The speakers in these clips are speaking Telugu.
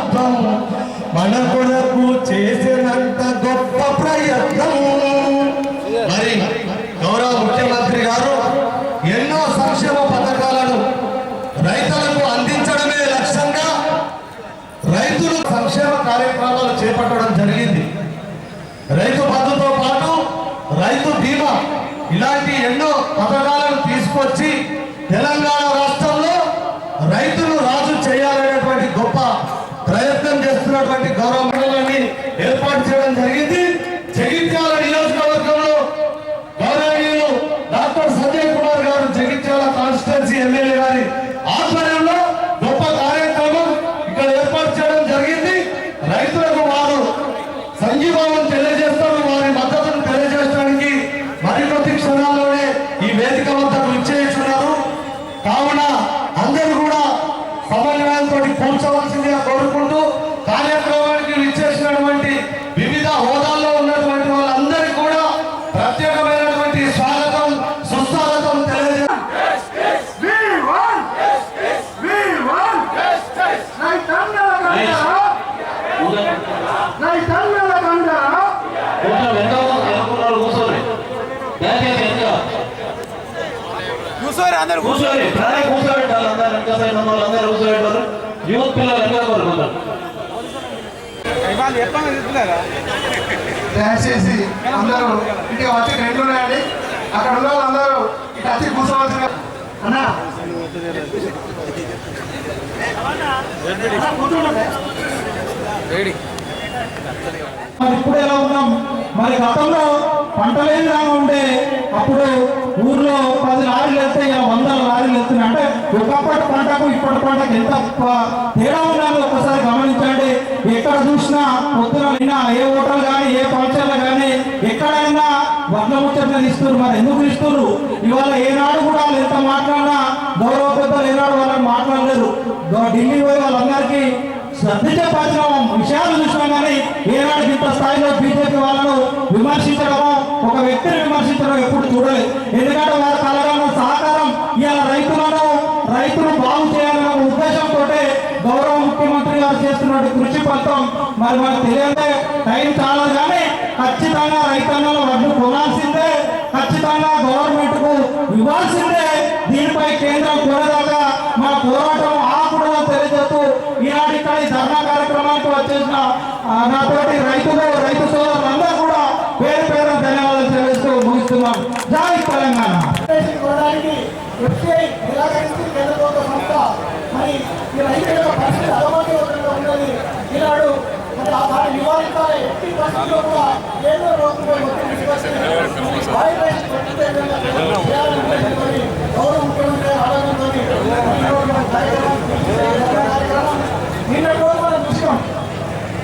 ప్రభుత్వం మన కొరకు చేసినంత గొప్ప ప్రయత్నం. మరి గౌరవ ముఖ్యమంత్రి గారు ఎన్నో సంక్షేమ పథకాలను రైతులకు అందించడమే లక్ష్యంగా రైతులు సంక్షేమ కార్యక్రమాలు చేపట్టడం జరిగింది. రైతు బంధుతో పాటు రైతు బీమా ఇలాంటి ఎన్నో పథకాలను తీసుకొచ్చి తెలంగాణ రాష్ట్రంలో రైతులు రాజు చేయాలనేటువంటి గొప్ప ప్రయత్నం చేస్తున్నటువంటి గౌరవ మండలాన్ని ఏర్పాటు చేయడం జరిగింది. జగిత్యాల నియోజకవర్గంలో గౌరవనీయులు డాక్టర్ సంజయ్ కుమార్ గారు జగిత్యాల కాన్స్టిట్యున్సీ ఎమ్మెల్యే గారి ఆధ్వర్యంలో గొప్ప కార్యక్రమం ఇక్కడ ఏర్పాటు చేయడం జరిగింది. రైతులకు వారు సంఘీభావం తెలియజేస్తారు, వారి మద్దతును తెలియజేయడానికి మరికొద్ది క్షణాల్లోనే ఈ వేదిక వద్దకు ఇచ్చేస్తున్నారు. కావున అందరూ కూడా సమన్వయంతో కూర్చోవలసిందిగా కోరుకుంటూ కార్యక్రమానికి ఇచ్చేసినటువంటి వివిధ హోదాల్లో ఉన్నటువంటి వాళ్ళందరికీ కూడా ప్రత్యేకమైనటువంటి స్వాగతం సుస్వాగతం తెలియజేస్తారు. అందరూ కూర్చోండి, కూర్చోబెట్టాలి. అందరూ కూర్చోబెట్టారు. యూత్ పిల్లలు ఎక్కడ కోరుకుంటారు దయచేసి అందరూ ఇంటికి వచ్చి రెండు ఉన్నాయండి. అక్కడ ఉన్న వాళ్ళందరూ ఇటు వచ్చి కూర్చోవలసిన అన్నా ఇప్పుడు ఎలా ఉన్నాం? మరి గతంలో పంటలేని రాగా ఉంటే అప్పుడు ఊర్లో 10 లారీలు వెళ్తే ఇలా 100 లారీలు వెళ్తున్నాయి. అంటే ఒకప్పటి పంటకు ఇప్పటి పంటకు ఎంత తేడా ఉన్నారో ఒకసారి గమనించండి. ఎక్కడ చూసినా పొద్దున ఏ హోటల్ కానీ ఏ ఫంక్షన్లు కానీ ఎక్కడైనా వర్ణ ముచ్చట్లు ఇస్తున్నారు. మరి ఎందుకు ఇస్తున్నారు? ఇవాళ ఏనాడు కూడా వాళ్ళు ఎంత మాట్లాడినా గౌరవ పెద్దలు ఏనాడు వాళ్ళని మాట్లాడలేరు. ఢిల్లీ పోయి వాళ్ళందరికీ సర్ది చెప్పాల్సిన విషయాలు చూసినాం కానీ ఏనాడు ఇంత స్థాయిలో బీజేపీ వాళ్ళను విమర్శించడమో ఒక వ్యక్తిని విమర్శించడం ఎప్పుడు చూడలేదు. ఎందుకంటే వాళ్ళ కలగాల సహకారం ఇవాళ రైతులు బాగు చేయాలనే ఉద్దేశంతో గౌరవ ముఖ్యమంత్రి గారు చేస్తున్న కృషి ఫలితం మరి మనకు తెలియదే. టైం చాలా కానీ ఖచ్చితంగా రైతాంగంలో వడ్లు కొనాల్సిందే, ఖచ్చితంగా గవర్నమెంట్ కు ఇవ్వాల్సిందే. దీనిపై కేంద్రం కోరేదాకా మన పోరాటం ఆకుండా తెలియజేస్తూ ఈనాటి ఇక్కడ ఈ ధర్నా కార్యక్రమానికి వచ్చేసిన నాతోటి రైతు సోదరులందరూ కూడా పేరు పేరు ధన్యవాదాలు తెలియజేస్తూ ముగిస్తున్నాం. జై తెలంగాణ.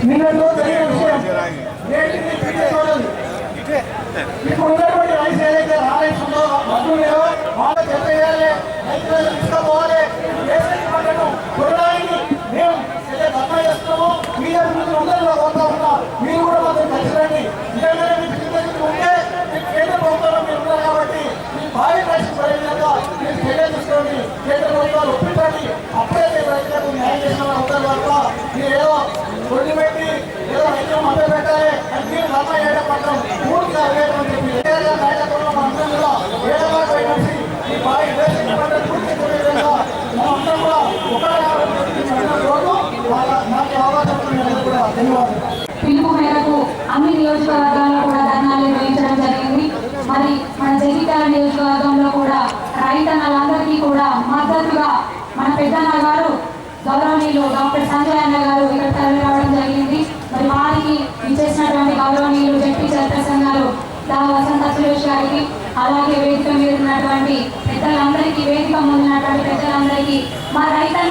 నిన్నట్లో జరిగిన విషయం ఇప్పుడు ఉన్నటువంటి రైతు ఏదైతే రాలేస్తుందో వడ్లు వాళ్ళకి ఎంత చేయాలి, రైతులను తీసుకోవాలి, పంటను కొనడానికి మేము ధర్నా చేస్తున్నాము. మీరు అందరూ పోతా ఉన్నా మీరు కూడా మాత్రం కలిసిరండి. నిజంగానే మీకు ఉంటే కేంద్ర ప్రభుత్వంలో మీరు ఉన్నారు కాబట్టి మీ భారీ రైతు ప్రయోజనంగా మీరు చర్య తీసుకోండి. కేంద్ర ప్రభుత్వాలు ఒప్పించండి. అప్పుడే మీరు రైతులకు న్యాయం చేసిన అవుతారు కనుక మీరేదో కొద్ది పెట్టి ఏదో రైతులు మద్దతు పెట్టాలి అని మీరు ధర్నా చేయడం పట్టడం పూర్తిగా అవేయడం చెప్పి నాయకత్వంలో మనందరం కూడా ఏడబాటు అయినసి ఈ భారీ పంటలు పూర్తి విధంగా మనందరం కూడా పిలుపు మేరకు అన్ని నియోజకవర్గాల్లో కూడా ధర్నాలు నిర్వహించడం జరిగింది. మరి మన జగిత్యాల నియోజకవర్గంలో కూడా రైతన్నలందరికీ కూడా మద్దతుగా మన పెద్దన్న గారు గౌరవనీయులు డాక్టర్ సంజయ్ అన్న గారు ఇక్కడ తరలి రావడం జరిగింది. మరి వారికి ఇచ్చేసినటువంటి గౌరవనీయులు జడ్పీ చైర్పర్సన్ గారు వసంత సురేష్ గారికి, అలాగే వేదిక మీద ఉన్నటువంటి పెద్దలందరికీ, వేదిక ముందున్నటువంటి పెద్దలందరికీ మన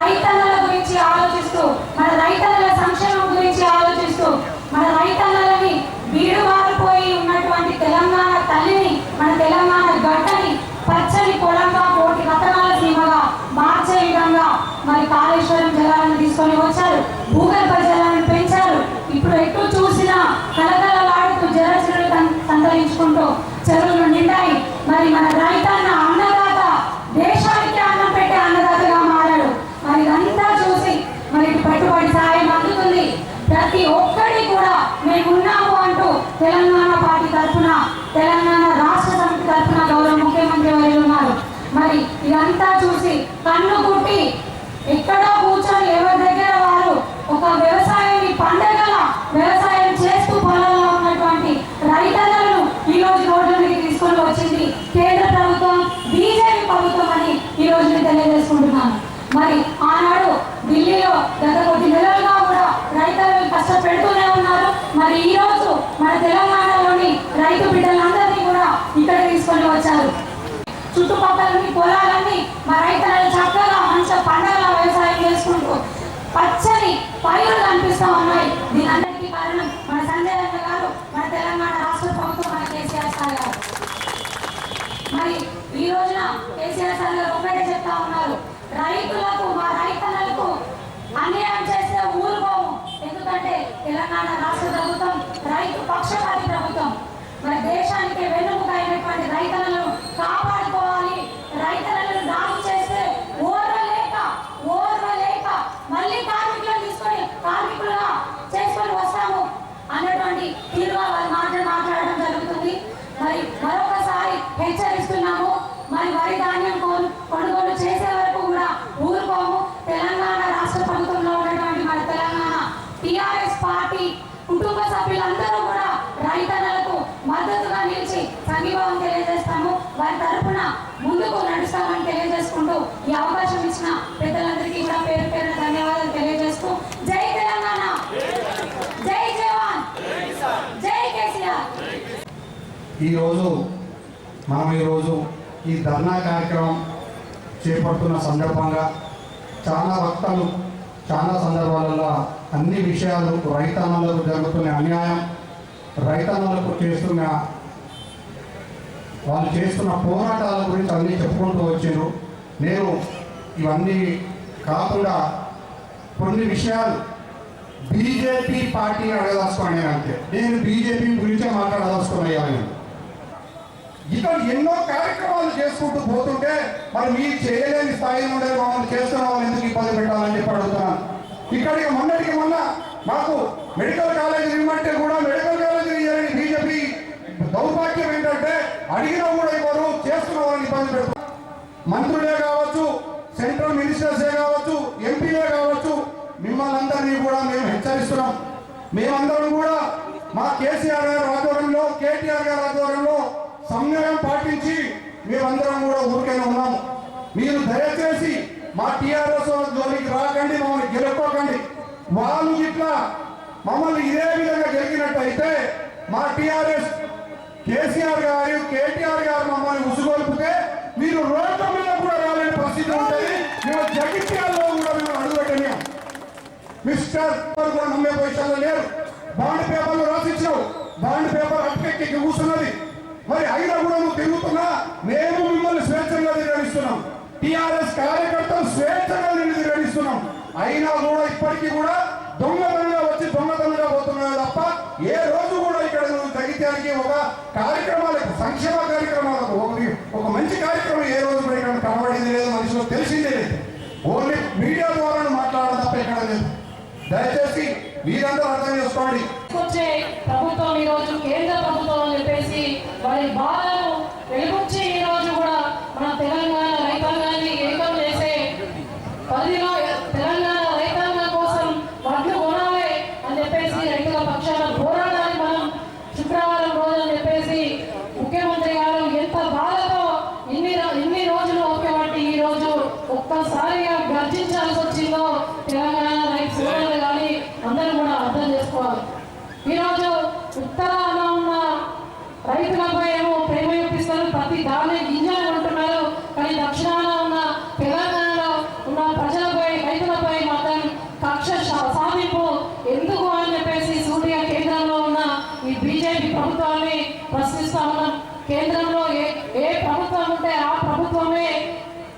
రైతన్నల గురించి ఆలోచిస్తూ, మన రైతన్నల సంక్షేమం గురించి ఆలోచిస్తూ, మన రైతన్నలని వీడువారిపోయి ఉన్నటువంటి తెలంగాణ తల్లిని, మన తెలంగాణ గడ్డని పచ్చని పొలంగా కోటి రతనాల సీమగా మార్చే విధంగా మరి కాళేశ్వరం జలాలను తీసుకొని వచ్చారు. భూగర్భ జలాలను పెంచారు. ఇప్పుడు ఎటు చూసినా కలకలలాడుతూ జలచరులు సంతరించుకుంటూ చెరువులు నిండాయి. మరి మన రైతన్న అన్నదాత, దేశానికి అన్నం పెట్టే అన్నదాతగా మారాడు. మరి ఇదంతా చూసి మరి పెట్టుబడి తెలంగాణ పార్టీ తరఫున, తెలంగాణ రాష్ట్ర సమితి తరఫున గౌరవ ముఖ్యమంత్రి వారు ఉన్నారు. మరి ఇదంతా చూసి కన్ను కుట్టి ఎక్కడో కూర్చొని ఎవరి దగ్గర వారు ఒక వ్యవసాయాన్ని పండగల వ్యవసాయం చేస్తూ పొలంలో ఉన్నటువంటి రైతన్నలను ఈ రోజు రోడ్ల మీద తీసుకొని వచ్చింది కేంద్ర ప్రభుత్వం, బీజేపీ ప్రభుత్వం అని ఈ రోజు నేను తెలియజేసుకుంటున్నాను. మరి ఆనాడు ఢిల్లీలో గత కొద్ది నెలలుగా కూడా రైతులను కష్టపెడుతూనే ఉన్నారు. మరి ఈ రోజు మన తెలంగాణలోని రైతు బిడ్డలందరినీ కూడా ఇక్కడ తీసుకొని వచ్చారు. చుట్టుపక్కలని పొలాలన్నీ మా రైతులను చక్కగా మంచిగా పండగల వ్యవసాయం చేసుకుంటూ పచ్చని పైరులు కనిపిస్తూ ఉన్నాయి. దీని అందరికీ కారణం మన సంజయ్ అన్న గారు, మన తెలంగాణ రాష్ట్ర ప్రభుత్వం, మన కేసీఆర్ సార్ గారు. మరి ఈ రోజున కేసీఆర్ సార్ గారు ఒకటే చెప్తా ఉన్నారు, రైతులకు, మా రైతన్నలకు అన్యాయం చేస్తే ఊరుకోము. ఎందుకంటే తెలంగాణ రాష్ట్ర ప్రభుత్వం రైతు పక్షపాతి ప్రభుత్వం. మరి దేశానికి వెన్నుముక అయినటువంటి రైతన్నలను కాపాడుకోవాలి. రైతన్నలను నాగు చేస్తే ఓర్వలేక మళ్ళీ కార్మికులను తీసుకొని కార్మికులుగా చేసుకొని వస్తాము అన్నటువంటి తీరుగా వారు మాట్లాడడం జరుగుతుంది. మరి మరొకసారి హెచ్చరిస్తున్నాము, మరి వరి ధాన్యం కొనుగోలు చేసే వరకు కూడా ఊరుకోము. తెలంగాణ రాష్ట్ర ప్రభుత్వంలో ఉన్నటువంటి మన తెలంగాణ టీఆర్ఎస్ పార్టీ కుటుంబ సభ్యులందరూ కూడా రైతన్నలకు మద్దతుగా నిలిచి సంఘీభావం తెలియజేస్తాము. వారి తరఫున ముందుకు నడుస్తామని తెలియజేసుకుంటూ ఈ అవకాశం ఇచ్చిన పెద్దలందరికీ కూడా పేరు పేరు ధన్యవాదాలు తెలియజేస్తూ జై తెలంగాణ, జై జవాన్, జై కేసీఆర్. ఈరోజు ఈ ధర్నా కార్యక్రమం చేపడుతున్న సందర్భంగా చాలా వక్తలు చాలా సందర్భాలలో అన్ని విషయాలు రైతన్నలకు జరుగుతున్న అన్యాయం, రైతన్నలకు వాళ్ళు చేస్తున్న పోరాటాల గురించి అన్నీ చెప్పుకుంటూ వచ్చారు. నేను ఇవన్నీ కాకుండా కొన్ని విషయాలు బీజేపీ పార్టీని అడగదలుచుకున్నాను. అంతే, నేను బీజేపీ గురించే మాట్లాడదలుచుకున్నాను. ఇక్కడ ఎన్నో కార్యక్రమాలు చేసుకుంటూ పోతుంటే మరి మీరు చేయలేని స్థాయి నుండి మమ్మల్ని చేస్తున్న వాళ్ళు ఎందుకు ఇబ్బంది పెట్టాలని చెప్పి అడుగుతున్నాను. ఇక్కడికి మొన్న మాకు మెడికల్ కాలేజీ ఇవ్వమంటే కూడా మెడికల్ కాలేజీ ఇవ్వాలని బీజేపీ దౌర్భాగ్యం ఏంటంటే అడిగినా కూడా ఇవ్వరు, చేస్తున్న వాళ్ళని ఇబ్బంది పెడతారు. మంత్రులే కావచ్చు, సెంట్రల్ మినిస్టర్సే కావచ్చు, ఎంపీలే కావచ్చు, మిమ్మల్ని అందరినీ కూడా మేము హెచ్చరిస్తున్నాం. మేమందరం కూడా మా కేసీఆర్ గారి ఆధ్వర్యంలో, కేటీఆర్ గారి ఆధ్వర్యంలో సమన్వయం పాటించి మేమందరం కూడా ఊరికైనా ఉన్నాము. మీరు దయచేసి మా టీఆర్ఎస్ జోలికి రాకండి, మమ్మల్ని గెలుక్కోకండి. వాళ్ళు ఇట్లా మమ్మల్ని ఇదే విధంగా గెలిగినట్టయితే మా టీఆర్ఎస్ కేసీఆర్ గారు, కేటీఆర్ గారు మమ్మల్ని ఉసుగొల్పితే మీరు రోడ్ల మీద కూడా రాలేని పరిస్థితి ఉంటుంది. మేము జగిత్యాలలో కూడా మేము అడుగుపెట్టలేము. మిస్టర్ కూడా నమ్మే పొజిషన్లో లేరు. బాండ్ పేపర్లు రాసిచ్చావు, బాండ్ పేపర్ అట్టెక్కి కూర్చున్నది. మరి అయినా కూడా నువ్వు తిరుగుతున్నా మేము మిమ్మల్ని స్వేచ్ఛగా నిర్వహిస్తున్నాం. టీఆర్ఎస్ కార్యకర్తలు స్వేచ్ఛగా నిర్వహిస్తున్నాం. అయినా కూడా ఇప్పటికీ కూడా దొంగతనంగా వచ్చి దొంగతనంగా పోతున్నాయి తప్ప ఏ రోజు కూడా ఇక్కడ జగిత్యానికి ఒక కార్యక్రమాలకు, సంక్షేమ కార్యక్రమాలకు, ఒక మంచి కార్యక్రమం ఏ రోజు కూడా ఇక్కడ కనబడింది లేదు, మనుషులకు తెలిసిందే లేదు. ఓన్లీ మీడియా ద్వారా మాట్లాడడం తప్ప ఎక్కడ లేదు. దయచేసి మీరందరూ అర్థం చేసుకోండి. వచ్చే ప్రభుత్వం ఈ రోజు కేంద్ర ప్రభుత్వం అని చెప్పేసి వారి బాధను వెలుగుచ్చి ఈ రోజు కూడా మన తెలంగాణ రైతాంగాన్ని ఏకం చేసే పరిధిలో తెలంగాణ రైతాంగం కోసం వడ్లు కొనాలి అని చెప్పేసి రైతుల పక్షాన పోరాడాలి మనం శుక్రవారం రోజు అని చెప్పేసి ముఖ్యమంత్రి గారు ఎంత బాధతో ఇన్ని రోజులు ఒకేవాటి ఈ రోజు ఒక్కసారిగా గర్జించాల్సి వచ్చిందో తెలంగాణ రైతు సోదరులు కానీ అందరూ కూడా అర్థం చేసుకోవాలి. ఈరోజు ఉత్తరాన ఉన్న రైతులపై ఏమో ప్రేమ చూపిస్తారు, ప్రతి దాని గింజలు ఉంటున్నారు. కానీ దక్షిణాన ఉన్న తెలంగాణలో ఉన్న ప్రజలపై, రైతులపై మాత్రం కక్ష సాధింపు ఎందుకు అని చెప్పేసి సూటిగా కేంద్రంలో ఉన్న ఈ బీజేపీ ప్రభుత్వాన్ని ప్రశ్నిస్తా ఉన్నాం. కేంద్రంలో ఏ ప్రభుత్వం ఉంటే ఆ ప్రభుత్వమే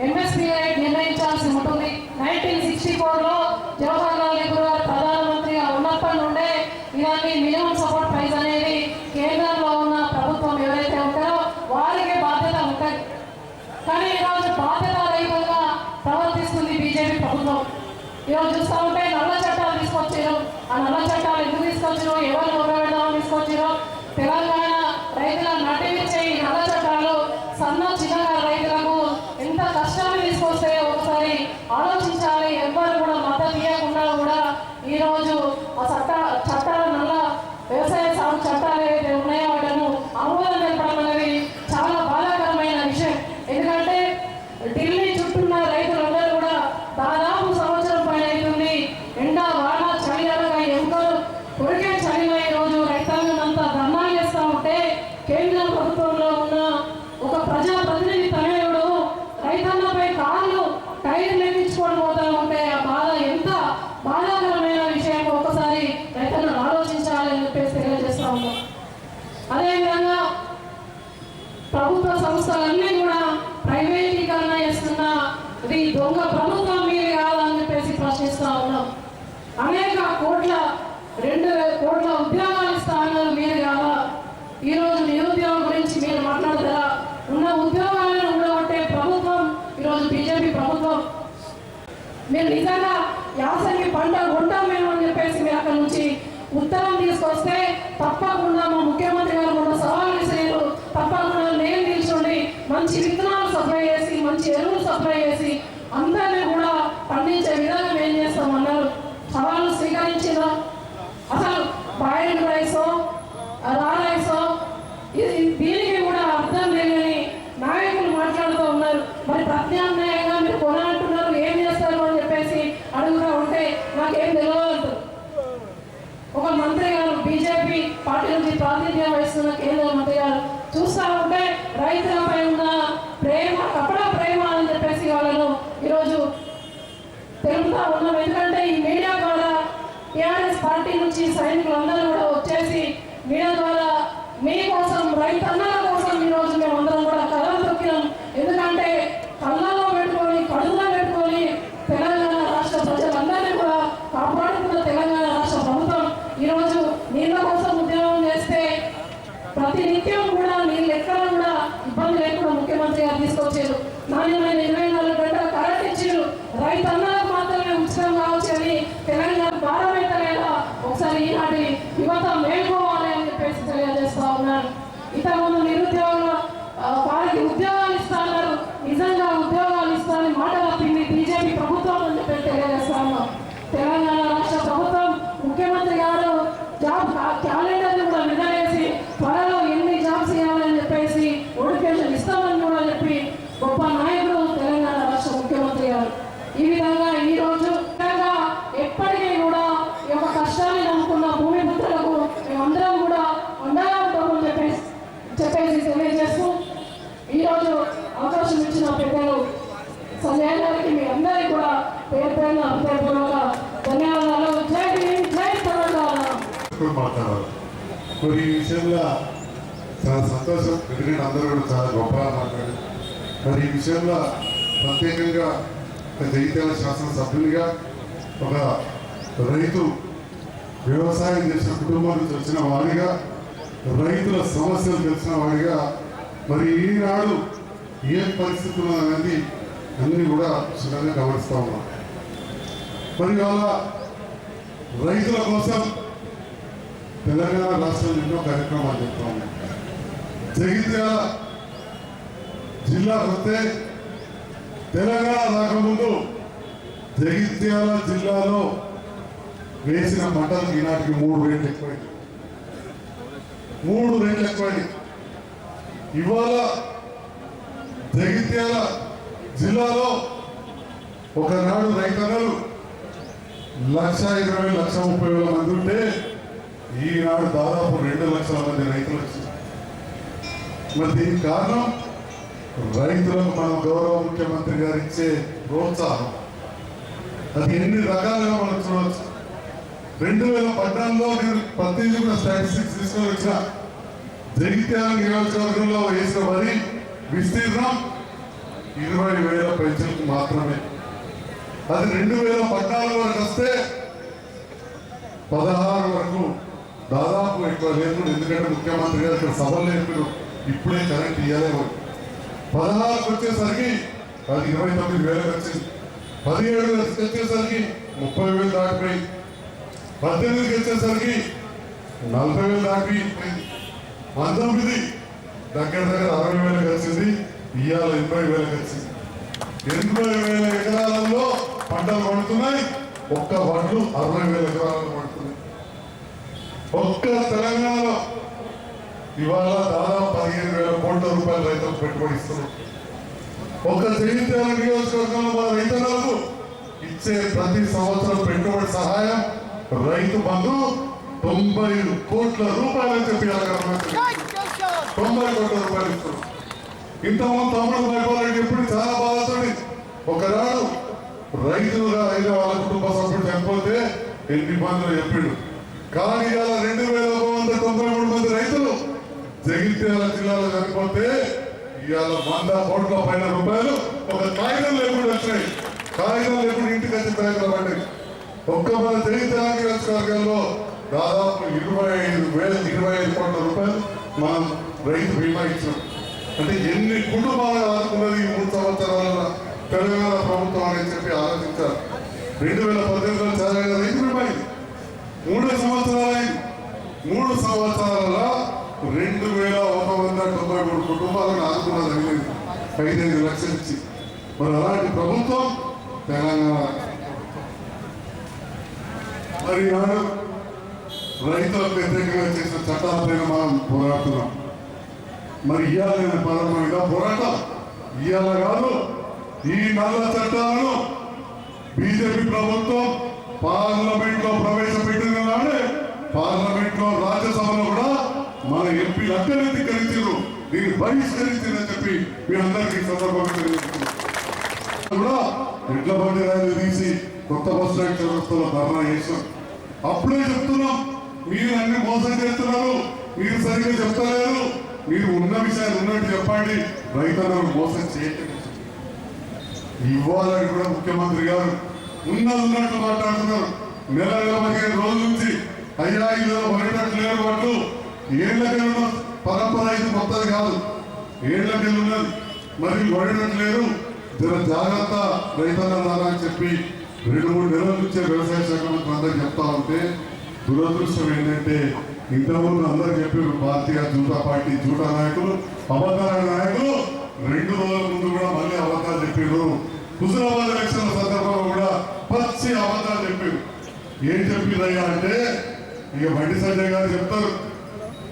ఎంఎస్పీ రేట్ నిర్ణయించాల్సి ఉంటుంది. 1964లో జవహర్లాల్ నెహ్రూ గారు ప్రధానమంత్రిగా ఉన్నప్పటి నుండే ఇలాంటి మినిమం సపోర్ట్ ప్రైస్ అనేది కేంద్రంలో ఉన్న ప్రభుత్వం ఎవరైతే ఉంటారో వారికి బాధ్యత ఉంటుంది. కానీ ఈరోజు బాధ్యత రహితంగా ప్రవర్తిస్తుంది బీజేపీ ప్రభుత్వం. ఈరోజు చూస్తూ ఉంటే నల్ల చట్టాలు తీసుకొచ్చారు. ఆ నల్ల చట్టాలు ఎందుకు తీసుకొచ్చారు, ఎవరు ఉపయోగపడదామని తీసుకొచ్చారో తెలంగాణ రైతుల నటించే ఈ నల్ల చట్టాలు సన్న చిన్నకారు రైతులకు ఎంత కష్టాన్ని తీసుకొస్తాయో ఒకసారి ఆలోచించాలి. ఎవ్వరు కూడా మద్దతు ఇవ్వకుండా కూడా ఈరోజు ఆ చట్టాల నల్ల వ్యవసాయ సాగు చట్టాలు ఏవైతే ఉన్నాయో వాటిను ఆమోదం తెలపడం అనేది చాలా బాధాకరమైన విషయం. ఎందుకంటే ఢిల్లీ చుట్టూన్న రైతులందరూ కూడా దాదాపు సంవత్సరం పైన అవుతుంది. ఎండ వాన చలి అనగా ఎముకలు కొరికే చలిలో ఈరోజు రైతాంగం అంతా ధర్నాలు చేస్తూ ఉంటే కేంద్ర ప్రభుత్వంలో ఉన్న ఒక ప్రజాప్రతినిధి తనయుడు రైతన్నపై కార్లు టైర్లు ఎక్కించుకొని పోతా ఉంటే ఆ బాధ ఎంత బాధాకరమైన విషయం ఒకసారి రైతులను ఆలోచించాలని చెప్పేసి తెలియజేస్తా ఉన్నాం. అదేవిధంగా ప్రభుత్వ సంస్థలన్నీ కూడా ప్రైవేటీకరణ చేస్తున్న ఇది దొంగ ప్రభుత్వం మీది కాదని చెప్పేసి ప్రశ్నిస్తా ఉన్నాం. అనేక కోట్ల 2,000 కోట్ల ఉద్యోగాలు ఇస్తా అన్నారు మీరు కాదా? ఈరోజు నిరుద్యోగం గురించి మీరు మాట్లాడతారా? ఉన్న ఉద్యోగాలను ఉండగొట్టే ప్రభుత్వం ఈరోజు బీజేపీ ప్రభుత్వం. మీరు నిజంగా యాసంగి పంట కొంటాం మేము అని చెప్పేసి మీరు అక్కడ నుంచి ఉత్తరం తీసుకొస్తే తప్పకుండా మా ముఖ్యమంత్రి గారు కూడా సవాల్ విసిరారు. తప్పకుండా నేను నిల్చుండి మంచి విత్తనాలు సప్లై చేసి మంచి ఎరువులు సప్లై చేసి అందరినీ కూడా పండించే విధంగా మేము చేస్తామన్నారు. సవాళ్ళు స్వీకరించిందా? అసలు బాయిల్డ్ రైసో రా రైసో దీనికి కూడా అర్థం లేదని నాయకులు మాట్లాడుతూ ఉన్నారు. మరి ప్రత్యామ్నాయంగా మీరు కొనంటున్నారు, ఏం చేస్తారు అని చెప్పేసి అడుగుతూ ఉంటే నాకేం తెలియదు. ఒక మంత్రి గారు బీజేపీ పార్టీ నుంచి ప్రాతినిధ్యం వహిస్తున్న కేంద్ర మంత్రి గారు చూస్తూ ఉంటే రైతులపై ఉన్న ప్రేమ కపట ప్రేమ అని చెప్పేసి వాళ్ళను ఈరోజు తెలుపుతా ఉన్నాం. ఎందుకంటే ఈ మీడియా ద్వారా టీఆర్ఎస్ పార్టీ నుంచి సైనికులందరూ కూడా వచ్చేసి మీడియా ద్వారా మీకోసం రైతన్నల కోసం ఈరోజు మేము అందరం కూడా కథలు తొక్కినాం. ఎందుకంటే కళ్ళలో పెట్టుకొని కడుపులో పెట్టుకొని తెలంగాణ రాష్ట్ర ప్రజలందరినీ కూడా కాపాడుతున్న తెలంగాణ రాష్ట్ర ప్రభుత్వం ఈరోజు నీళ్ళ కోసం ఉద్యోగం చేస్తే ప్రతి నిత్యం కూడా నీళ్ళు ఎక్కడ కూడా ఇబ్బంది లేకుండా ముఖ్యమంత్రి గారు తీసుకొచ్చారు. నాణ్యమైన 24 గంటల కరెంట్ ఇచ్చారు. రైతన్నలకు మాత్రమే ఉచితం కావచ్చు అని తెలంగాణ భారమైతలేదా? ఒకసారి ఈనాటి యువత మేల్కోవాలి అని చెప్పేసి తెలియజేస్తా ఉన్నారు. ఇంతకుముందు నిరుద్యోగులు వారికి ఉద్యోగాలు ఇస్తున్నారు. నిజంగా ఉద్యోగాలు ఇస్తారని మాట తప్పింది బీజేపీ ప్రభుత్వం అని చెప్పి తెలియజేస్తా ఉన్నాం. తెలంగాణ రాష్ట్ర ప్రభుత్వం ముఖ్యమంత్రి గారు జాబ్ క్యాలెండర్ని కూడా విడుదల చేసి త్వరలో ఎన్ని జాబ్స్ ఇవ్వాలని చెప్పేసి నోటిఫికేషన్ ఇస్తామని కూడా చెప్పి గొప్ప నాయకుడు తెలంగాణ రాష్ట్ర ముఖ్యమంత్రి గారు. ఈ విధంగా ఈరోజు ఎప్పటికీ కూడా ఈ యొక్క కష్టాన్ని నమ్ముకున్న భూమి పుత్రులకు మేమందరం కూడా అండగా ఉంటామని చెప్పేసి తెలియజేస్తూ ఈరోజు అవకాశం ఇచ్చిన పెద్దలు సంజయ్ గారికి మీ అందరికీ కూడా పేరు పేరున హృదయపూర్వక ధన్యవాదాలు. జై భీమ్, జై తెలంగాణ. మాట్లాడాలి. మరి ఈ విషయంలో చాలా సంతోషం. ఎందుకంటే అందరూ కూడా చాలా గొప్పగా మాట్లాడారు. మరి ఈ విషయంలో ప్రత్యేకంగా జగిత్యాల శాసనసభ్యునిగా ఒక రైతు వ్యవసాయం చేసిన కుటుంబం నుంచి వచ్చిన వాడిగా రైతుల సమస్యలు తెలిసిన వాడిగా మరి ఈనాడు ఏ పరిస్థితి ఉన్నదనేది అన్నీ కూడా క్షుణ్ణంగా గమనిస్తూ ఉన్నాం. మరి వాళ్ళ రైతుల కోసం తెలంగాణ రాష్ట్రంలో ఎన్నో కార్యక్రమాలు చెప్తా ఉన్నాయి. జగిత్యాల జిల్లా వస్తే తెలంగాణ రాకముందు జగిత్యాల జిల్లాలో వేసిన పంటలకు ఈనాటికి 3 రేట్లు ఎక్కువైంది. 3 రేట్లు ఎక్కువైంది. ఇవాళ జగిత్యాల జిల్లాలో ఒకనాడు రైతన్నలు 1,20,000 1,30,000 మంది ఉంటే ఈనాడు దాదాపు 2 లక్షల మంది రైతులు వచ్చారు. మరి దీనికి కారణం రైతులకు మన గౌరవ ముఖ్యమంత్రి గారు ఇచ్చే ప్రోత్సాహం. అది ఎన్ని రకాలుగా మనం చూడవచ్చు. 2014లో నేను ప్రతిదీ కూడా స్టాటిస్టిక్స్ తీసుకొని వచ్చిన జగిత్యాల నియోజకవర్గంలో వేసిన వరి విస్తీర్ణం 20,000 పెన్షన్కు మాత్రమే. అది 2014 వరకు వస్తే 16 వరకు దాదాపు ఎక్కువ లేదు. ఎందుకంటే ముఖ్యమంత్రి గారు ఇక్కడ సభలు నేర్పారు, ఇప్పుడే కరెంట్ ఇవ్వలేము. 16కు వచ్చేసరికి అది 29,000 వచ్చింది. 17 వచ్చేసరికి 30,000 దాటిపోయింది. 18కి వచ్చేసరికి 40,000 దాటిపోయింది. 19 దగ్గర 60,000 వచ్చింది, ఇవాళ 80,000 వచ్చింది. 80,000 ఎకరాలలో పంటలు పండుతున్నాయి. ఒక్క వడ్లు 60,000 ఎకరాలలో పండుతున్నాయి. ఒక్క తెలంగాణలో ఇవాళ దాదాపు 15,000 కోట్ల రూపాయలు రైతులకు పెట్టుబడి ఇస్తున్నారు. ఒక జగిత్యాల నియోజకవర్గంలో మన రైతులకు ఇచ్చే ప్రతి సంవత్సరం పెట్టుబడి సహాయం రైతు బంధు 90 కోట్ల రూపాయలు చెప్పి 90 కోట్ల రూపాయలు ఇస్తున్నారు. ఇంతకుముందు తమ్ముడు వైపోరెడ్డి ఎప్పుడు చాలా బాధతో ఒకనాడు రైతులుగా అయిన వాళ్ళ కుటుంబ సభ్యుడు చనిపోతే ఎన్ని ఇబ్బందులు చెప్పిండు. కానీ ఇవాళ 2,193 మంది రైతులు జగిత్యాల జిల్లాలో చనిపోతే ఇవాళ 100 కోట్ల పైన రూపాయలు ఒక కాగితం లేకుండా వచ్చినాయి. కాగితం లేకుండా ఇంటికి వచ్చి ప్రయత్నం పడ్డాయి. ఒక్క మన జగిత్యాల నియోజకవర్గంలో దాదాపు 25,000 కోట్ల రూపాయలు మనం రైతు బీమా ఇచ్చాం. అంటే ఎన్ని కుటుంబాలు ఆదుకున్నది ఈ 3 సంవత్సరాల తెలంగాణ ప్రభుత్వం అని చెప్పి ఆలోచించారు. 2018లో చాలా రైతు బీమా 3 సంవత్సరాలైంది. 3 సంవత్సరాల 2,193 కుటుంబాలను ఆదుకున్నది 5 లక్షలు ఇచ్చి. మరి అలాంటి ప్రభుత్వం తెలంగాణ. మరి నాడు రైతులకు వ్యతిరేకంగా చేసిన చట్టాలపైన మనం పోరాడుతున్నాం. మరి ఇవాళ పరమైన పోరాటం ఇవాళ కాదు. ఈ నల్ల చట్టాలను బీజేపీ ప్రభుత్వం పార్లమెంట్ లో ప్రవేశపెట్టిన నాడే పార్లమెంట్ లో రాజ్యసభలో కూడా మన ఎంపీలు అందరినీ ధిక్కరించారు, దీన్ని బహిష్కరించిందని చెప్పి మీ అందరికీ సందర్భంగా కూడా ఎడ్ల బండి రైలు తీసి కొత్త బస్ స్టాండ్ చౌరస్తాలో ధర్నా చేసాం. అప్పుడే చెప్తున్నాం, మీరు అన్ని మోసం చేస్తున్నారు, మీరు సరిగ్గా చెప్తలేరు, మీరు ఉన్న విషయాలు ఉన్నట్టు చెప్పండి, రైతులను మోసం చేయకండి. ఇవ్వాలని కూడా ముఖ్యమంత్రి గారు ఉన్నట్టు మాట్లాడుతున్నారు. నెల 15 రోజుల నుంచి అయ్యా ఇదో పడేటట్టు లేరు వాళ్ళు ఏళ్ళకెళ్ళున్న పరంపర ఇది కొత్తది కాదు, ఏళ్ళకెళ్ళున్నది. మరి పడేటట్టు లేరు, జర జాగ్రత్త రైతన్నారా అని చెప్పి 2-3 నెలల నుంచే వ్యవసాయ శాఖ మంత్రి అందరికి చెప్తా ఉంటే దురదృష్టం ఏంటంటే ఇంతకుముందు అందరూ చెప్పారు భారతీయ జనతా పార్టీ జూటా నాయకులు అబద్ధాల నాయకులు 2 రోజుల ముందు కూడా మళ్ళీ అబద్ధాలు చెప్పారు. హుజురాబాద్ ఎలక్షన్ల సందర్భంలో కూడా పచ్చి అబద్ధాలు చెప్పారు. ఏం చెప్పిందయ్యా అంటే ఇక బండి సంజయ్ గారు చెప్తారు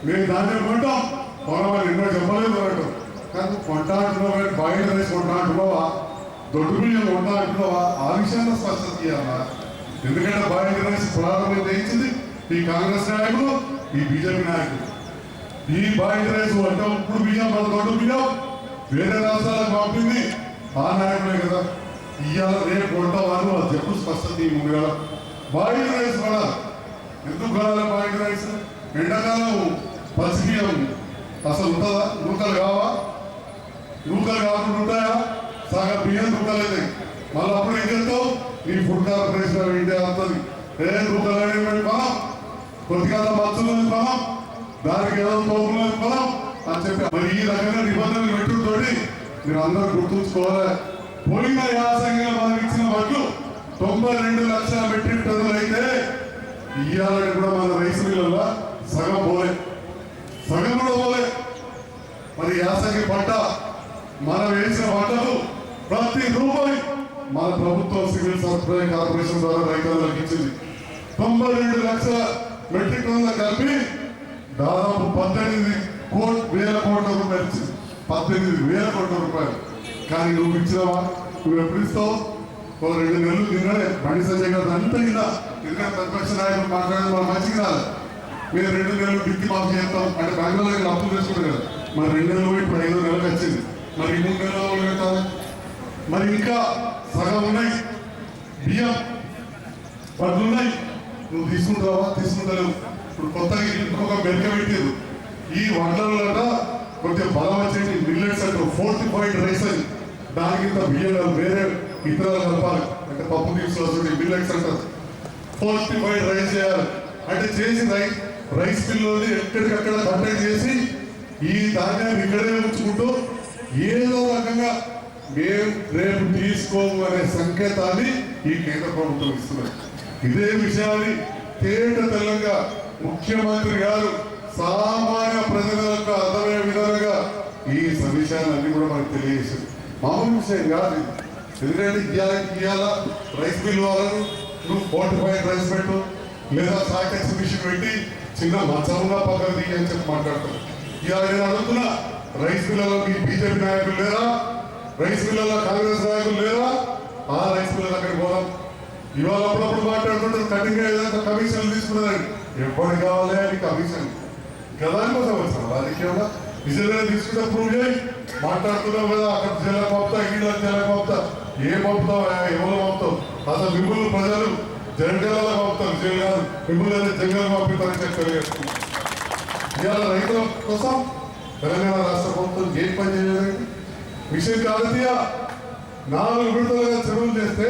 మేము దాన్ని కొంటాం, పొలం ఎన్నో చెప్పలేదు అన్నట్టు. కానీ కొంటా అంటున్నావా, బాయిల్ రైస్ కొంటా అంటున్నావా, దొడ్డు బియ్యం కొంటా అంటున్నావా, ఆ విషయాన్ని స్పష్టత ఇవ్వాలా. ఎందుకంటే బాయిల్ రైస్ ప్రారంభం చేయించింది ఈ కాంగ్రెస్ నాయకులు, ఈ బీజేపీ నాయకులు. ఈ బాయిల్ రైస్ అంటే ఇప్పుడు బియ్యం మన దొడ్డు బియ్యం వేరే రాష్ట్రాలకు పంపింది ఆ నాయకులే కదా. ఇవాళ రేపు కొంటావారు అది చెప్పు స్పష్టత ఈ ముందుగా. బాయిల్ రైస్ కూడా ఎందుకు కావాలి? బాయిల్ రైస్ ఎండాకాలం పచ్చి బియ్యం అసలు ఉంటుందా? నూకలు కావా? నూకలు కాకుండా ఉంటాయా? సగం బియ్యం నూకలు అవుతాయి. మళ్ళీ అప్పుడు ఏం చేస్తావు? నీ ఫుడ్ కార్పొరేషన్ ఇండియా వస్తుంది, నూకలు అనేవి మనం కొద్దిగా మత్తులు మనం దానికి ఏదో తోపులు మనం అని చెప్పి మరి ఈ రకంగా నిబంధనలు పెట్టుతోటి మీరు అందరూ గుర్తుంచుకోవాలి. పోయిన యాసంగా మనం ఇచ్చిన వడ్లు 92 లక్షల మెట్రిక్ టన్నులు అయితే ఇయ్యాలని కూడా మన రైస్ మిల్లుల్లో సగం పోలే, సగం కూడా పోలే. మరి యాసంగి పంట మనం వేసిన పంటలు ప్రతి రూపాయి మన ప్రభుత్వం సివిల్ సప్లై కార్పొరేషన్ ద్వారా రైతులకు ఇచ్చింది. 92 లక్షల మెట్రిక్ టన్నుల కలిపి దాదాపు 18,000 కోట్ల రూపాయలు ఇచ్చింది. 18,000 కోట్ల రూపాయలు. కానీ నువ్వు ఇచ్చినావా? నువ్వు ఎప్పుడు ఇస్తావు? 2 నెలలు తిన్నాడే బండి సంజయ్ గారు అంతా ఇలా. ఎందుకంటే ప్రతిపక్ష నాయకులు మాట్లాడేది మనం మంచిగా రాదు. మీరు 2 నెలలు బిక్కి మాకు చేస్తాం అంటే బ్యాంకులో దగ్గర అప్పులు చేసుకుంటారు కదా. మరి 2 నెలలు పోయి ఇప్పుడు 5 నెలలకు వచ్చింది. మరి 3 నెలలు పెట్టాలి. మరి ఇంకా సగం ఉన్నాయి బియ్యం వడ్లు ఉన్నాయి. నువ్వు తీసుకుంటావా? తీసుకుంటలేవు. ఇప్పుడు కొత్తగా ఇంకొక మెరుక పెట్టారు. ఈ వడ్లలో కొంచెం బలం వచ్చేది మిల్లెట్స్ అంటారు, ఫోర్టిఫైడ్ రైస్ అని. దానికి ఇంత బియ్యం వేరే ఇతరాలు కలపాలి అంటే పప్పు తీసుకొస్తుంది మిల్లెట్స్ అంటారు. ఫోర్టిఫైడ్ రైస్ చేయాలి అంటే చేసి రైస్ మిల్లుని ఎక్కడికక్కడ కంటెక్ట్ చేసి ఈ ధాన్యాన్ని ఇక్కడే ఉంచుకుంటూ ఏదో రకంగా మేము రేపు తీసుకోము అనే సంకేతాన్ని ఈ కేంద్ర ప్రభుత్వం ఇస్తున్నది. ఇదే విషయాన్ని తేట తెల్లంగా ముఖ్యమంత్రి గారు సామాన్య ప్రజలకు రైతులకు అర్థమయ్యే విధాలుగా ఈ విషయాలన్నీ కూడా మనకు తెలియజేసింది. మామూలు విషయం కాదు. ఎందుకంటే ఇవాళ రైస్ మిల్ వాళ్ళను నువ్వు ఫోర్టిఫైడ్ రైస్ పెట్టు లేదా సాక్ ఎగ్జిబిషన్ పెట్టి చిన్న మచ్చంగా పక్కన దిగి అని చెప్పి మాట్లాడతారు. ఇవాళ నేను అడుగుతున్నా, రైస్ మిల్లలో మీ బీజేపీ నాయకులు లేరా? రైస్ మిల్లలో కాంగ్రెస్ నాయకులు లేరా? ఆ రైస్ మిల్లలో అక్కడికి పోదాం. ఇవాళ అప్పుడప్పుడు మాట్లాడుతుంటారు కటింగ్ ఏదైనా కమిషన్లు తీసుకున్నదండి. ఎప్పుడు కావాలి అని కమిషన్ గదాని కోసం వచ్చాను రాజకీయంగా నిజంగా తీసుకుంటే ప్రూవ్ చేయి. మాట్లాడుతున్నావు కదా అక్కడ జిల్లా పంపుతా ఈడ జిల్లా పంపుతా ఏం పంపుతావు ఎవరు పంపుతావు? అసలు మిమ్మల్ని ప్రజలు జంగల్లో పంపుతారు, జైలు కాదు మిమ్మల్ని జంగల్ పంపిస్తారని చెప్పి తెలియజేస్తుంది. ఇవాళ రైతుల కోసం తెలంగాణ రాష్ట్ర ప్రభుత్వం ఏం పని చేయలేదండి. విషయం కాదతీయ 4 విడతలుగా చెరువులు చేస్తే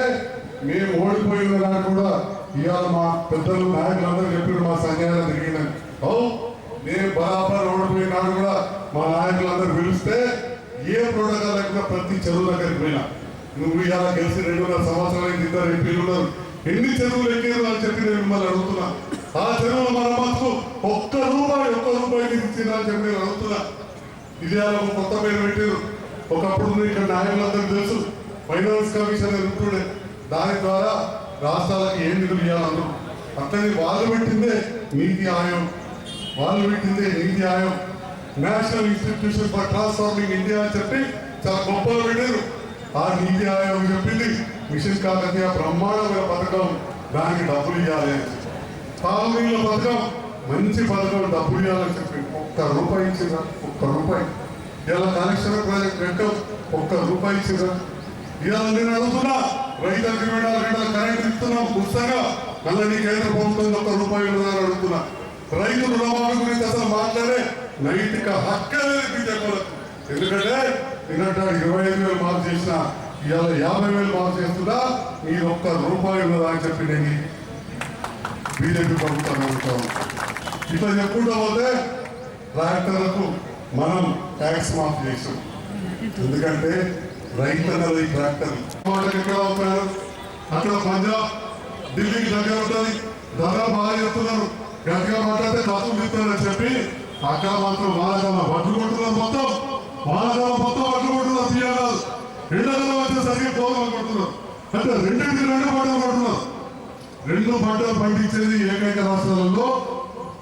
మేము ఓడిపోయిన నాడు కూడా ఇవాళ మా పెద్దలు నాయకులందరూ చెప్పారు మా సంఘాలు తిరిగిందని. నేను బరాబర్ ఓడిపోయిన నాడు కూడా మా నాయకులందరూ పిలిస్తే ఏ ప్రోటోకాల్ లేకుండా ప్రతి చెరువు దగ్గరికి పోయినా. నువ్వు ఇవాళ గెలిచి 2.5 సంవత్సరాలు ఇద్దరు ఎంపీలు ఉన్నారు, ఎన్ని చెరువులు ఎక్కారు అని చెప్పి నేను మిమ్మల్ని అడుగుతున్నా. ఆ చెరువులు మరమ్మతుకు ఒక్క రూపాయి ఇచ్చిందా అని చెప్పి నేను అడుగుతున్నా. ఇది ఒక కొత్త పేరు పెట్టారు. ఒకప్పుడు ఇక్కడ నాయకులందరూ తెలుసు, ఫైనాన్స్ కమిషన్ ఉంటుండే, దాని ద్వారా రాష్ట్రాలకు ఏం నిధులు ఇవ్వాలన్నారు. అట్లనే వాళ్ళు పెట్టిందే నీతి Aayog, national institution for transforming India అని చెప్పి చాలా గొప్పగా పెట్టారు. ఆ నీతి ఆయోగ్ చెప్పింది మిషన్ కాకతీయ బ్రహ్మాండమైన పథకం, దానికి డబ్బులు ఇవ్వాలి. తాగునీళ్ళ పథకం మంచి పథకం, డబ్బులు ఇవ్వాలని చెప్పి ₹1 ఇచ్చిందా? ₹1. ఇలా కనెక్షన్ ప్రాజెక్ట్ పెట్టాం, ₹1 ఇచ్చిందా? ఇవాళ నేను అడుగుతున్నా, రైతు అగ్రిమెంట్ కరెంట్ ఇస్తున్నాం పుస్తకంగా, మళ్ళీ నీ కేంద్ర ప్రభుత్వం ₹1 ఉన్నదని అడుగుతున్నా. రైతు రుణమాఫీ గురించి అసలు మాట్లాడే నైతిక హక్కు అనేది బీజేపీలకు. ఎందుకంటే నిన్నట 25,000 మాఫ్ చేసిన ఇవాళ 50,000 మాఫ్ చేస్తున్నా, మీరు ₹1 ఉన్నదా అని చెప్పి నేను బీజేపీ ప్రభుత్వం అడుగుతాను. ఇట్లా చెప్పుకుంటూ పోతే ట్రాక్టర్లకు మనం ట్యాక్స్ మాఫ్ చేసాం. ఎందుకంటే రైతన్నది ట్రాక్టర్ ఎక్కడ అవుతున్నారు, అక్కడ పంజాబ్ ఢిల్లీకి దగ్గర ఉంటుంది, ధర బాగా చెప్తున్నారు, గట్టిగా మాట్లాడితే డబ్బులు ఇస్తారని చెప్పి అక్కడ మాత్రం వానకాలం బట్టలు కొట్టున్నారు, వానకాలం మొత్తం బట్టలు కొట్టున్నారు. తీయాలి ఎండాకాలం వచ్చేసరికి పోగలు కొడుతున్నారు. అంటే 2 పంటలు కొడుతున్నారు. 2 పంటలు పండించేది ఏకైక రాష్ట్రాలలో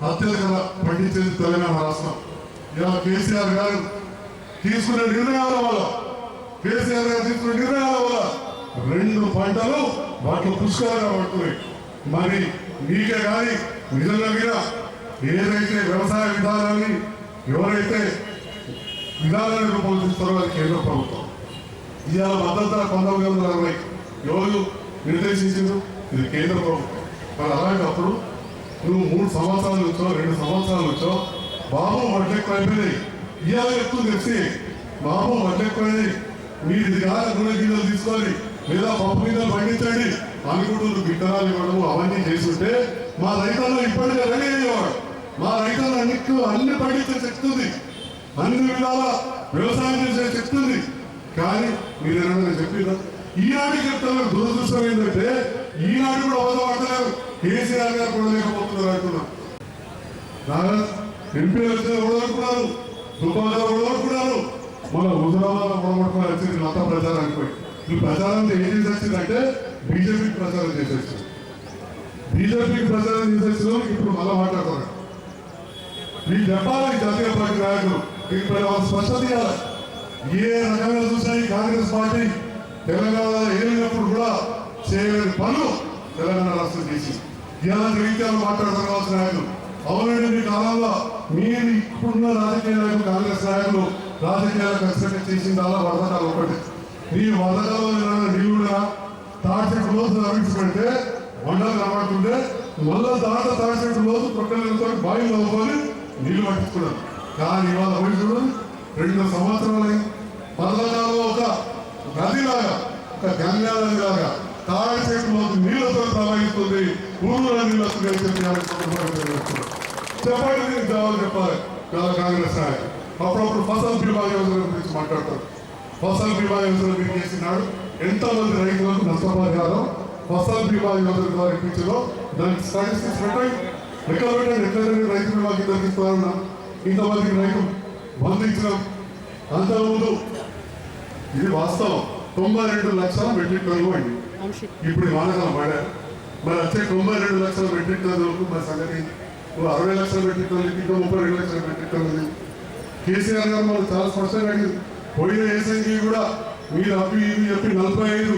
అత్యధిక పండించేది తెలంగాణ రాష్ట్రం. ఇలా కేసీఆర్ గారు తీసుకునే నిర్ణయాల వల్ల 2 పంటలు వాటిలో పుష్కలంగా పడుతున్నాయి. మరి మీకే కానీ నిజంగా మీద ఏదైతే వ్యవసాయ విధానాన్ని ఎవరైతే విధానాన్ని రూపొందిస్తారో అది కేంద్ర ప్రభుత్వం. ఇవాళ మద్దతు 1960 ఎవరు నిర్దేశించింది? ఇది కేంద్ర ప్రభుత్వం. మరి అలాంటప్పుడు నువ్వు 3 సంవత్సరాల నుంచో 2 సంవత్సరాల నుంచో బాబు వడ్లెక్కువ అయిపోయినాయి, ఇవాళ చెప్తుంది తెలిసి బాబు వడ్లెక్కువైనాయి, మీరు ఇది కాదు నూనె గింజలు తీసుకోవాలి లేదా పప్పు గింజలు పండించండి అనుకుంటూ విత్తనాలు ఇవ్వడం అవన్నీ చేస్తుంటే మా రైతుల్లో ఇప్పటికే రెడీ అయ్యేవాడు. మా రైతులు అన్ని పండించే చెప్తుంది, అన్ని విధాల వ్యవసాయం చేసే చెప్తుంది. కానీ మీరు ఏమైనా చెప్పిందా? ఈనాటికి చెప్తాను. దురదృష్టం ఏంటంటే ఈనాడు కూడా అవసరం కేసీఆర్ గారు కూడా లేకపోతున్నారు అంటున్నాం. ఎంపీలు వచ్చిన ఓడగొట్టుకున్నారు, దుకాణాలు ఓడగొట్టుకున్నారు, మన హుజరాబాద్ ఓడగొట్టుకుని వచ్చింది మత ప్రచారానికి పోయి. ఈ ప్రచారం ఏం చేసి వచ్చిందంటే బీజేపీకి ప్రచారం చేసేసి బీజేపీకి ప్రచారం చేసేసిన ఇప్పుడు మళ్ళా మాట్లాడతారు. వీళ్ళు చెప్పాలి జాతీయ పార్టీ నాయకులు, దీనిపై వాళ్ళు స్పష్టత ఇవ్వాలి. ఏ రకంగా చూసినా ఈ కాంగ్రెస్ పార్టీ తెలంగాణ ఏలినప్పుడు కూడా చేయలేని పనులు తెలంగాణ రాష్ట్రం చేసి ఇలాంటి రీత్యాలు మాట్లాడతారు కావాల్సిన నాయకులు. అవునండి, మీ కాలంలో మీరు ఇప్పుడున్న రాజకీయ నాయకులు కాంగ్రెస్ నాయకులు రాజకీయాలకు ఎక్స్పెక్ట్ చేసిందల్లా వరదకాలు ఒకటి. ఈ వరదకాలంలో నీళ్ళుగా తాడిచెట్టు రోజు నడిచి పెడితే వండలు కనబడుతుంటే మళ్ళా తాడిచెట్టు రోజు ప్రొక్కలతో బాయిలు అవ్వాలి నీళ్లు పట్టించుకున్నారు. కానీ ఇవాళ పోయి చూడండి, 2 సంవత్సరాలు వరదకాలంలో ఒక నదిలాగా, ఒక గంగా నదిలాగా తాడిచెట్టు రోజు నీళ్లతో ప్రవహిస్తుంది, ఊళ్ళో నీళ్ళు వస్తుంది చెప్పండి. దీనికి జవాబు చెప్పాలి కాంగ్రెస్ నాయకులు. అప్పుడప్పుడు ఫసల్ బీమా యోజన గురించి మాట్లాడతారు. ఫసల్ బీమా యోజన మీరు చేసినాడు, ఎంతమంది రైతులకు నష్టపరిహారం ఫసల్ బీమా యోజన ద్వారా ఇప్పించదో దానికి స్టాటిస్టిక్స్ పెట్టండి, లెక్కలు పెట్టండి. ఎట్లయితే రైతు బీమా కింద ఇస్తున్నారు, ఇంతమందికి రైతు బంధించడం. అంతకుముందు ఇది వాస్తవం 92 లక్షల మెట్రిక్ టన్నులు అండి. ఇప్పుడు వానకాలం పడారు. మరి వచ్చే 92 లక్షల మెట్రిక్ టన్నులకు మరి సంగతి 60 లక్షల మెట్రిక్ టన్నులకి ఇంకా 32 లక్షల మెట్రిక్ టన్నులు. కేసీఆర్ గారు మనం చాలా స్పష్టంగా అడిగింది. పోయిన ఏసీకి కూడా మీరు అవి ఇవి చెప్పి 45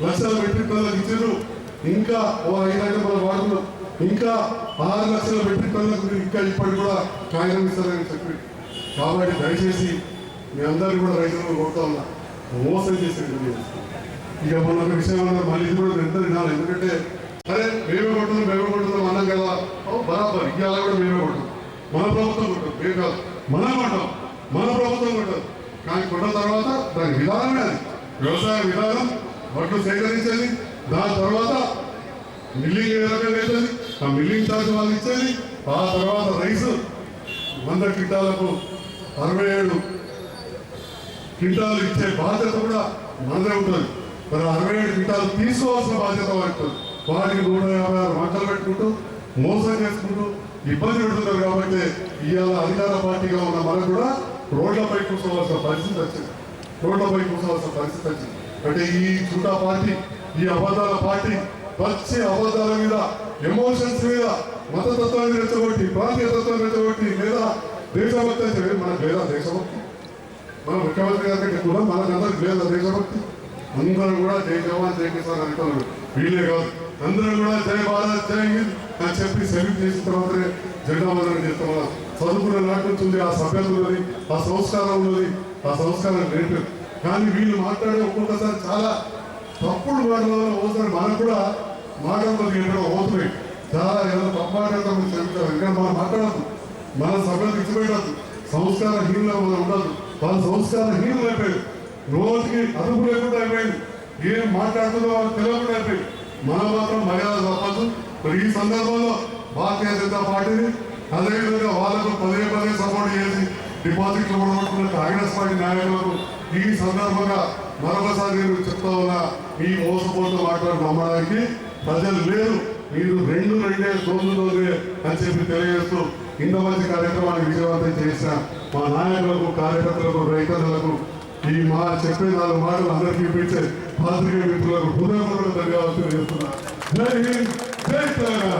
లక్షల మెట్రిక్ టన్నులకు ఇచ్చారు. ఇంకా ఓ 5 మన వాడుతున్నాం. ఇంకా 6 లక్షల మెట్రిక్ టన్నులకు ఇంకా ఇప్పటికి కూడా కాగితం ఇస్తారని చెప్పి. కాబట్టి దయచేసి మీ అందరూ కూడా రైతులను కొడుతూ ఉన్నా మోసం చేసేది. ఇక మొన్న ఒక విషయం అన్నారు, మళ్ళీ ఇది కూడా ఎంత వినాలి. ఎందుకంటే సరే మేమే కొడుతున్నాం అన్నాం కదా, బరాబర్ ఇవాళ కూడా మేమే కొట్టాం. మన ప్రభుత్వం కొట్టాం, మేము కాదు, మనం కొట్టాం, మన ప్రభుత్వం కొట్టాం. కానీ కొట్టిన తర్వాత దాని విధానమే అది వ్యవసాయ విధానం. వడ్లు సేకరించేది, దాని తర్వాత మిల్లింగ్ ఏ రకంగా అవుతుంది, ఆ మిల్లింగ్ ఛార్జ్ వాళ్ళు ఇచ్చేది. ఆ తర్వాత రైస్ 100 క్వింటాలకు 67 క్వింటాలు ఇచ్చే బాధ్యత కూడా మనదే ఉంటుంది. మరి 67 క్వింటాలు తీసుకోవాల్సిన బాధ్యత వాడుతుంది. వాటికి 156 మంటలు పెట్టుకుంటూ మోసం చేసుకుంటూ ఇబ్బంది పెడుతున్నారు. కాబట్టి ఇవాళ అధికార పార్టీగా ఉన్న మనకు కూడా రోడ్లపై కూర్చోవలసిన పరిస్థితి వచ్చింది. అంటే ఈ చూటా పార్టీ, ఈ అబద్ధాల పార్టీ వచ్చే అబద్ధాల మీద, ఎమోషన్స్ మీద, మతతత్వాన్ని రెచ్చగొట్టి, ప్రాంతీయ తత్వాన్ని రెచ్చగొట్టి, లేదా దేశభక్తి అంటే మనకు లేదా దేశభక్తి? మన ముఖ్యమంత్రి గారి కంటే కూడా మనకందరికి లేదా దేశభక్తి? అందరూ కూడా జై జవాన్ జై కిసాన్ అంటున్నారు. వీళ్ళే కాదు, అందరూ కూడా జై భారత్ జై హింద్ అని చెప్పి సెల్యూట్ చేసిన తర్వాతనే జెండా వందనం చేస్తాం. చదువుకున్న నాటి నుంచి ఉంది, ఆ సభ్యత ఉన్నది, ఆ సంస్కారం ఉన్నది, ఆ సంస్కారం నేర్పారు. కానీ వీళ్ళు మాట్లాడే ఒక్కొక్కసారి చాలా తప్పుడు మాటల వల్ల ఒకసారి మనకు కూడా మాటలు ఎక్కడో అవుతున్నాయి. చాలా ఏదైనా తప్పు మాట్లాడతాం చెప్తారు. ఎందుకంటే మనం మాట్లాడద్దు, మన సభ్యులకు ఇచ్చిపెట్టద్దు, సంస్కార హీనులు మనం ఉండదు. వాళ్ళ సంస్కార హీనులు అయిపోయారు, రోజుకి అదుపు లేకుండా అయిపోయింది. ఏం మాట్లాడుతుందో వాళ్ళకి తెలియకుండా అయిపోయింది. మనం మాత్రం మర్యాద తప్పదు. మరి ఈ సందర్భంలో భారతీయ జనతా పార్టీని అదేవిధంగా వాళ్ళకు పదే సపోర్ట్ చేసి డిపాజిట్లు కొనబడుతున్న కాంగ్రెస్ పార్టీ నాయకులకు ఈ సందర్భంగా మరొకసారి నేను చెప్తా ఉన్నా, ఈ మోసపోతూ మాట్లాడి నమ్మడానికి ప్రజలు లేరు. మీరు రెండే తోదులోనే అని చెప్పి తెలియజేస్తూ ఇంత మంచి కార్యక్రమాన్ని విజయవంతం చేసిన మా నాయకులకు, కార్యకర్తలకు, రైతన్నలకు, ఈ మా చెప్పే 4 మాటలు అందరికీ ఇప్పించే పాత్రికేయ మిత్రులకు హృదయపూర్వక ధన్యవాదాలు చేస్తున్నా. జై హింద్, జై తెలంగాణ.